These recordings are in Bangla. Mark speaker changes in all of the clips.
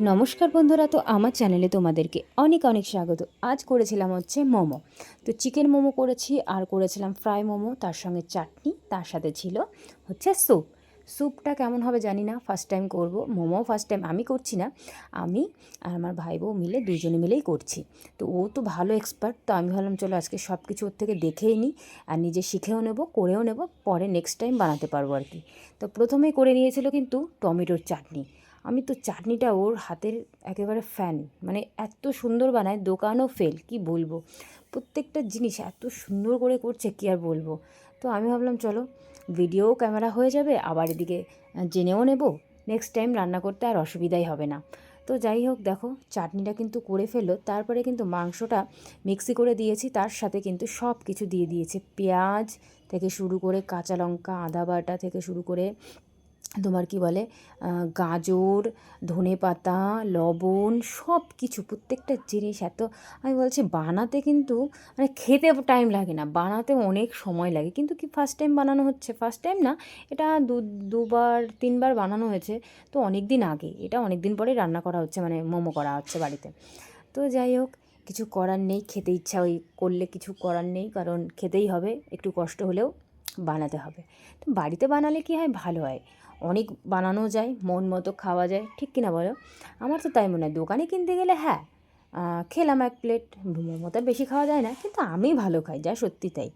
Speaker 1: নমস্কার বন্ধুরা, তো আমার চ্যানেলে তোমাদেরকে অনেক অনেক স্বাগত। আজ করেছিলাম হচ্ছে মোমো। তো চিকেন মোমো করেছি আর করেছিলাম ফ্রাই মোমো, তার সঙ্গে চাটনি, তার সাথে ছিল হচ্ছে স্যুপ। স্যুপটা কেমন হবে জানি না, ফার্স্ট টাইম করব। মোমো ফার্স্ট টাইম আমি করছি না, আমি আর আমার ভাই বউ মিলে দুজনে মিলেই করছি। তো ও তো ভালো এক্সপার্ট, তো আমি ভাবলাম চলো আজকে সব কিছু ওর থেকে দেখেই নিই আর নিজে শিখেও নেব, করেও নেব, পরে নেক্সট টাইম বানাতে পারবো আর কি। তো প্রথমেই করে নিয়েছিল কিন্তু টমেটোর চাটনি। আমি তো চাটনিটা ওর হাতের একেবারে ফ্যান, মানে এত সুন্দর বানায়, দোকানও ফেল, কি বলবো। প্রত্যেকটা জিনিস এত সুন্দর করে করছে, কি আর বলবো। তো আমি ভাবলাম চলো ভিডিও ক্যামেরা হয়ে যাবে, আবার এদিকে জেনেও নেব, নেক্সট টাইম রান্না করতে আর অসুবিধাই হবে না। তো যাই হোক, দেখো চাটনিটা কিন্তু করে ফেললো, তারপরে কিন্তু মাংসটা মিক্সি করে দিয়েছি, তার সাথে কিন্তু সব কিছু দিয়ে দিয়েছে, পেঁয়াজ থেকে শুরু করে কাঁচা লঙ্কা, আদা বাটা থেকে শুরু করে তোমার কি বলে গাজর, ধনেপাতা, লবণ, সব কিছু প্রত্যেকটা জিনিস এত, আমি বলছি বানাতে কিন্তু মানে খেতে টাইম লাগে না, বানাতে অনেক সময় লাগে। কিন্তু কি ফার্স্ট টাইম বানানো হচ্ছে, ফার্স্ট টাইম না, এটা দুবার তিনবার বানানো হয়েছে। তো অনেক দিন আগে, এটা অনেক দিন পরে রান্না করা হচ্ছে, মানে মোমো করা হচ্ছে বাড়িতে। তো যাই হোক, কিছু করার নেই, খেতে ইচ্ছা ওই করলে কিছু করার নেই, কারণ খেতেই হবে, একটু কষ্ট হলেও বানাতে হবে। তো বাড়িতে বানালে কি হয়, ভালো হয়, অনেক বানানো যায়, মন মতো খাওয়া যায়, ঠিক কিনা বলো? আমার তো তাই মনে হয়। দোকানে কিনতে গেলে হ্যাঁ, খেলাম এক প্লেট, মোমো তো বেশি খাওয়া যায় না, কিন্তু আমি ভালো খাই, যা সত্যি তাই।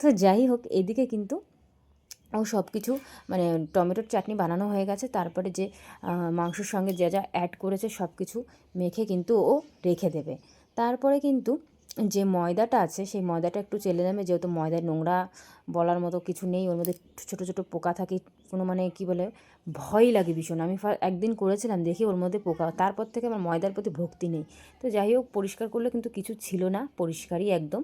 Speaker 1: তো যাই হোক, এদিকে কিন্তু ও সব কিছু মানে টমেটোর চাটনি বানানো হয়ে গেছে, তারপরে যে মাংসর সঙ্গে যা যা অ্যাড করেছে সব কিছু মেখে কিন্তু ও রেখে দেবে। তারপরে কিন্তু যে ময়দাটা আছে সেই ময়দাটা একটু চেলে নেবে, যেহেতু ময়দায় নোংরা বলার মতো কিছু নেই, ওর মধ্যে ছোটো ছোটো পোকা থাকে, কোনো মানে কী বলে, ভয় লাগে ভীষণ। আমি একদিন করেছিলাম, দেখি ওর মধ্যে পোকা, তারপর থেকে আমার ময়দার প্রতি ভক্তি নেই। তো যাই হোক, পরিষ্কার করলে কিন্তু কিছু ছিল না, পরিষ্কারই একদম।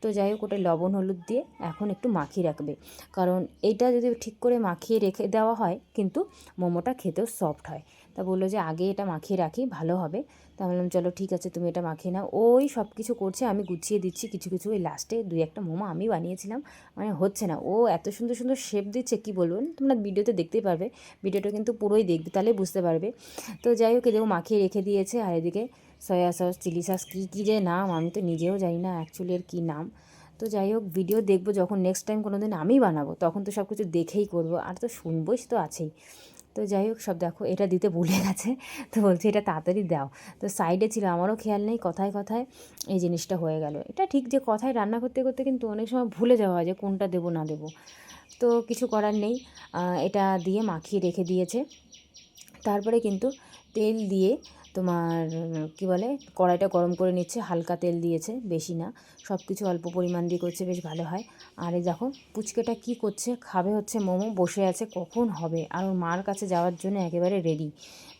Speaker 1: তো যাই হোক, ওটা লবণ হলুদ দিয়ে এখন একটু মাখিয়ে রাখবে, কারণ এইটা যদি ঠিক করে মাখিয়ে রেখে দেওয়া হয় কিন্তু মোমোটা খেতেও সফট হয়। তা বললো যে আগে এটা মাখিয়ে রাখি, ভালো হবে। তা বললাম চলো ঠিক আছে, তুমি এটা মাখিয়ে নাও। ওই সব কিছু করছে, আমি গুছিয়ে দিচ্ছি কিছু কিছু। ওই লাস্টে দুই একটা মোমো আমি বানিয়েছিলাম, মানে হচ্ছে না, ও এত সুন্দর সুন্দর শেপ দিচ্ছে, কী বলবো, তোমরা ভিডিওতে দেখতেই পারবে, ভিডিওটা কিন্তু পুরোই দেখবে, তাহলে বুঝতে পারবে। তো যাই হোক, এদিকে মাখিয়ে রেখে দিয়েছে, আর এদিকে সয়া সস, চিলি সস, কী কী যে নাম, আমি তো নিজেও জানি না অ্যাকচুয়ালি এর কী নাম। তো যাই হোক, ভিডিও দেখবো যখন নেক্সট টাইম কোনো দিন আমি বানাবো, তখন তো সব কিছু দেখেই করবো, আর তো শুনবোই তো আছেই। তো যাই হোক, সব দেখো এটা দিতে ভুলে গেছে, তো বলছে এটা তাড়াতাড়ি দাও। তো সাইডে ছিল, আমারও খেয়াল নেই, কথায় কথায় এই জিনিসটা হয়ে গেল। এটা ঠিক যে কথায় রান্না করতে করতে কিন্তু অনেক সময় ভুলে যাওয়া হয় যে কোনটা দেবো না দেবো। তো কিছু করার নেই, এটা দিয়ে মাখিয়ে রেখে দিয়েছে। তারপরে কিন্তু তেল দিয়ে তোমার কি বলে, কড়াইটা গরম করে নিচ্ছে, হালকা তেল দিয়েছে, বেশি না, সব কিছু অল্প পরিমাণ দিয়ে করছে, বেশ ভালো হয়। আর এই দেখো পুচকেটা কি করছে, খাবে হচ্ছে মোমো, বসে আছে কখন হবে, আর ওর মার কাছে যাওয়ার জন্য একেবারে রেডি,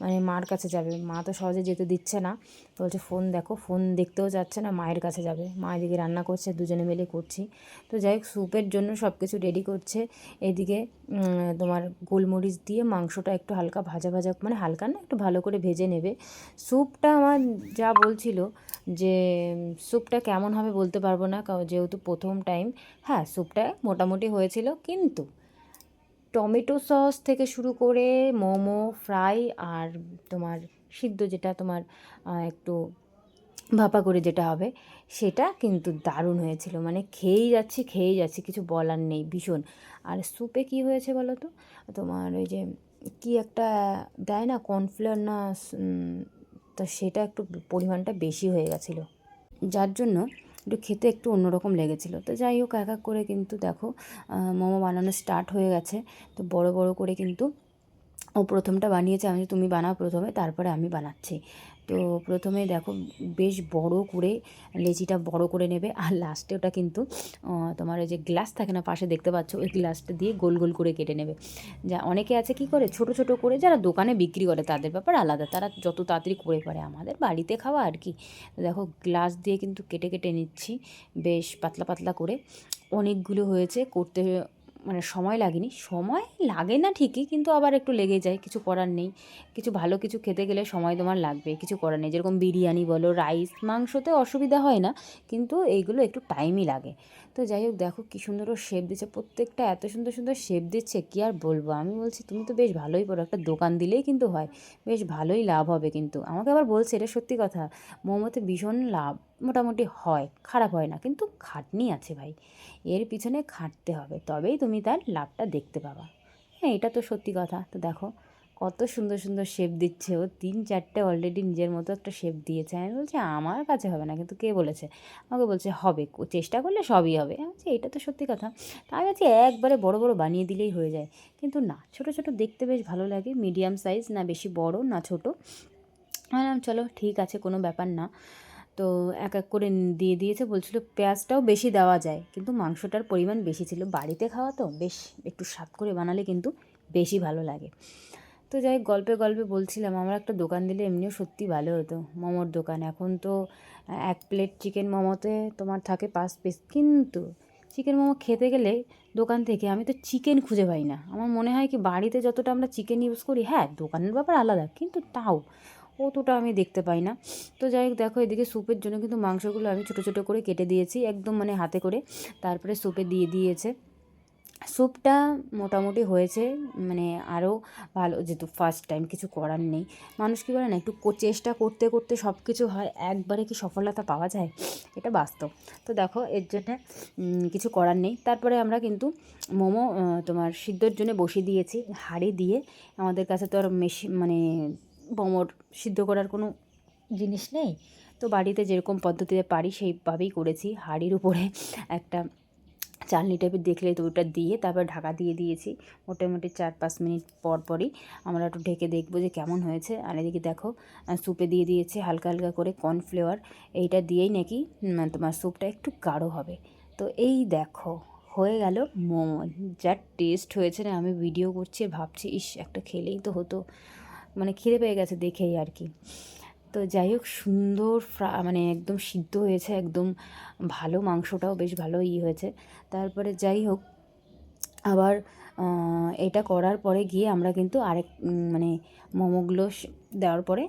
Speaker 1: মানে মার কাছে যাবে, মা তো সহজে যেতে দিচ্ছে না, বলছে ফোন দেখো, ফোন দেখতেও যাচ্ছে না, মায়ের কাছে যাবে, মা এদিকে রান্না করছে, দুজনে মিলে করছি। তো যাই হোক, স্যুপের জন্য সব কিছু রেডি করছে। এদিকে তোমার গোলমরিচ দিয়ে মাংসটা একটু হালকা ভাজা ভাজা, মানে হালকা না, একটু ভালো করে ভেজে নেবে। স্যুপটা আমার যা বলছিল যে স্যুপটা কেমন হবে বলতে পারবো না, কারণ যেহেতু প্রথম টাইম। হ্যাঁ, স্যুপটা মোটামুটি হয়েছিল, কিন্তু টমেটো সস থেকে শুরু করে মোমো ফ্রাই আর তোমার সিদ্ধ, যেটা তোমার একটু ভাপা করে যেটা হবে, সেটা কিন্তু দারুণ হয়েছিল, মানে খেয়েই যাচ্ছি খেয়েই যাচ্ছি, কিছু বলার নেই, ভীষণ। আর স্যুপে কী হয়েছে বলো তো, তোমার ওই যে কী একটা দেয় না, কর্নফ্লাওয়ার না, তো সেটা একটু পরিমাণটা বেশি হয়ে গেছিলো, যার জন্য একটু খেতে একটু অন্যরকম লেগেছিলো। তো যাই হোক, এক এক করে কিন্তু দেখো মোমো বানানো স্টার্ট হয়ে গেছে। তো বড় বড় করে কিন্তু ও প্রথমটা বানিয়েছে, আমি তুমি বানাও প্রথমে, তারপরে আমি বানাচ্ছি। তো প্রথমে দেখো বেশ বড় করে লেচিটা বড় করে নেবে, আর লাস্টে ওটা কিন্তু তোমার ওই যে গ্লাস থাকে না পাশে, দেখতে পাচ্ছ, ওই গ্লাসটা দিয়ে গোল গোল করে কেটে নেবে। যা অনেকে আছে কি করে, ছোট ছোট করে, যারা দোকানে বিক্রি করে তাদের ব্যাপার আলাদা, তারা যত তাড়াতাড়ি করে পারে, আমাদের বাড়িতে খাওয়া আর কি। তো দেখো গ্লাস দিয়ে কিন্তু কেটে কেটে নিচ্ছি, বেশ পাতলা পাতলা করে, অনেকগুলো হয়েছে, করতে মানে সময় লাগেনি, সময় লাগে না ঠিকই, কিন্তু আবার একটু লেগে যায়, কিছু করার নেই। কিছু ভালো কিছু খেতে গেলে সময় তোমার লাগবে, কিছু করার নেই। যেরকম বিরিয়ানি বলো, রাইস, মাংসতে অসুবিধা হয় না, কিন্তু এইগুলো একটু টাইমই লাগে। তো যাই হোক, দেখো কী সুন্দর ও শেপ দিচ্ছে, প্রত্যেকটা এত সুন্দর সুন্দর শেপ দিচ্ছে, কী আর বলবো। আমি বলছি তুমি তো বেশ ভালোই করো, একটা দোকান দিলেই কিন্তু হয়, বেশ ভালোই লাভ হবে। কিন্তু আমাকে আবার বলছে, এটা সত্যি কথা, মোমোতে ভীষণ লাভ মোটামুটি হয়, খারাপ হয় না, কিন্তু খাটনি আছে ভাই, এর পিছনে খাটতে হবে, তবেই তুমি তার লাভটা দেখতে পাবা। হ্যাঁ, এটা তো সত্যি কথা। তো দেখো কত সুন্দর সুন্দর শেপ দিচ্ছে ও, 3-4টে অলরেডি নিজের মতো একটা শেপ দিয়েছে। আমি বলছি আমার কাছে হবে না, কিন্তু কে বলেছে? আমাকে বলছে হবে, চেষ্টা করলে সবই হবে। আমি বলছি এটা তো সত্যি কথা। তা আমি বলছি একবারে বড় বড় বানিয়ে দিলেই হয়ে যায়, কিন্তু না, ছোট ছোট দেখতে বেশ ভালো লাগে, মিডিয়াম সাইজ, না বেশি বড় না ছোট। বললাম চলো ঠিক আছে, কোনো ব্যাপার না। তো এক এক করে দিয়ে দিয়েছে, বলছিল পেঁয়াজটাও বেশি দেওয়া যায়, কিন্তু মাংসটার পরিমাণ বেশি ছিল, বাড়িতে খাওয়া তো বেশ একটু স্বাদ করে বানালে কিন্তু বেশি ভালো লাগে। তো যাই হোক, গল্পে গল্পে বলছিলাম আমার একটা দোকান দিলে এমনিও সত্যি ভালো হতো, মোমোর দোকান। এখন তো 1 প্লেট চিকেন মোমোতে তোমার থাকে 5 পিস, কিন্তু চিকেন মোমো খেতে গেলে দোকান থেকে আমি তো চিকেন খুঁজে পাই না। আমার মনে হয় কি বাড়িতে যতটা আমরা চিকেন ইউজ করি, হ্যাঁ দোকানের ব্যাপার আলাদা, কিন্তু তাও অতটা আমি দেখতে পাই না। তো যাই হোক, দেখো এদিকে স্যুপের জন্য কিন্তু মাংসগুলো আমি ছোটো ছোটো করে কেটে দিয়েছি, একদম মানে হাতে করে, তারপরে স্যুপে দিয়ে দিয়েছে। স্যুপটা মোটামুটি হয়েছে, মানে আরও ভালো, যেহেতু ফার্স্ট টাইম কিছু করার নেই। মানুষ কী বলে না, একটু চেষ্টা করতে করতে সব কিছু হয়, একবারে কি সফলতা পাওয়া যায়, এটা বাস্তব। তো দেখো এর জন্যে কিছু করার নেই। তারপরে আমরা কিন্তু মোমো তোমার সিদ্ধর জন্য বসিয়ে দিয়েছি হাঁড়ি দিয়ে। আমাদের কাছে তো আর মেশিন মানে মোমোর সিদ্ধ করার কোনো জিনিস নেই, তো বাড়িতে যেরকম পদ্ধতিতে পারি সেইভাবেই করেছি। হাঁড়ির উপরে একটা চালনি টাইপের দেখলে তো ওটা দিয়ে তারপর ঢাকা দিয়ে দিয়েছি। মোটামুটি 4-5 মিনিট পর পরই আমরা একটু ঢেকে দেখবো যে কেমন হয়েছে। আর এদিকে দেখো স্যুপে দিয়ে দিয়েছি হালকা হালকা করে কর্নফ্লেওয়ার, এইটা দিয়েই নাকি তোমার স্যুপটা একটু গাঢ় হবে। তো এই দেখো হয়ে গেল মোমো, যা টেস্ট হয়েছে না, আমি ভিডিও করছি ভাবছি ইস একটা খেলেই তো হতো, মানে খিদে পেয়ে গেছে দেখেই আর কি। তো যাই হোক, সুন্দর মানে একদম সিদ্ধ হয়েছে, একদম ভালো, মাংসটাও বেশ ভালো হয়েছে। তারপরে যাই হোক, আবার এটা করার পরে গিয়ে আমরা কিন্তু আরেক মানে মোমোগুলো দেওয়ার পরে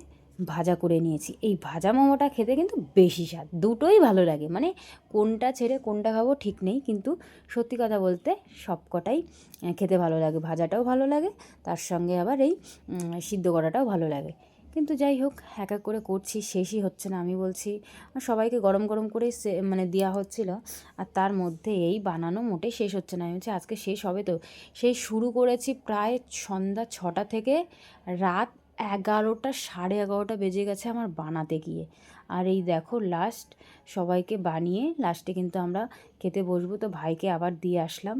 Speaker 1: ভাজা করে নিয়েছি। এই ভাজা মোমোটা খেতে কিন্তু বেশি স্বাদ, দুটোই ভালো লাগে, মানে কোনটা ছেড়ে কোনটা খাবো ঠিক নেই, কিন্তু সত্যি কথা বলতে সব কটাই খেতে ভালো লাগে, ভাজাটাও ভালো লাগে, তার সঙ্গে আবার এই সিদ্ধ করাটাও ভালো লাগে। কিন্তু যাই হোক, এক এক করে করছি, শেষই হচ্ছে না। আমি বলছি সবাইকে গরম গরম করে মানে দেওয়া হচ্ছিল, আর তার মধ্যে এই বানানো মোটেই শেষ হচ্ছে না। আমি বলছি আজকে শেষ হবে তো। সেই শুরু করেছি প্রায় সন্ধ্যা 6টা থেকে রাত 11টা, 11:30 বেজে গেছে আমার বানাতে গিয়ে। আর এই দেখো লাস্ট সবাইকে বানিয়ে লাস্টে কিন্তু আমরা খেতে বসবো। তো ভাইকে আবার দিয়ে আসলাম।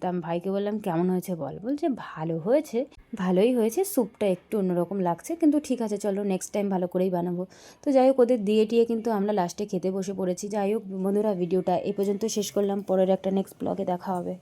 Speaker 1: তা আমি ভাইকে বললাম কেমন হয়েছে বল, বলছে ভালো হয়েছে, ভালোই হয়েছে, স্যুপটা একটু অন্যরকম লাগছে, কিন্তু ঠিক আছে চলো নেক্সট টাইম ভালো করেই বানাবো। তো যাই হোক, ওদের দিয়ে টিয়ে কিন্তু আমরা লাস্টে খেতে বসে পড়েছি। যাই হোক বন্ধুরা, ভিডিওটা এ পর্যন্ত শেষ করলাম, পরের একটা নেক্সট ব্লগে দেখা হবে।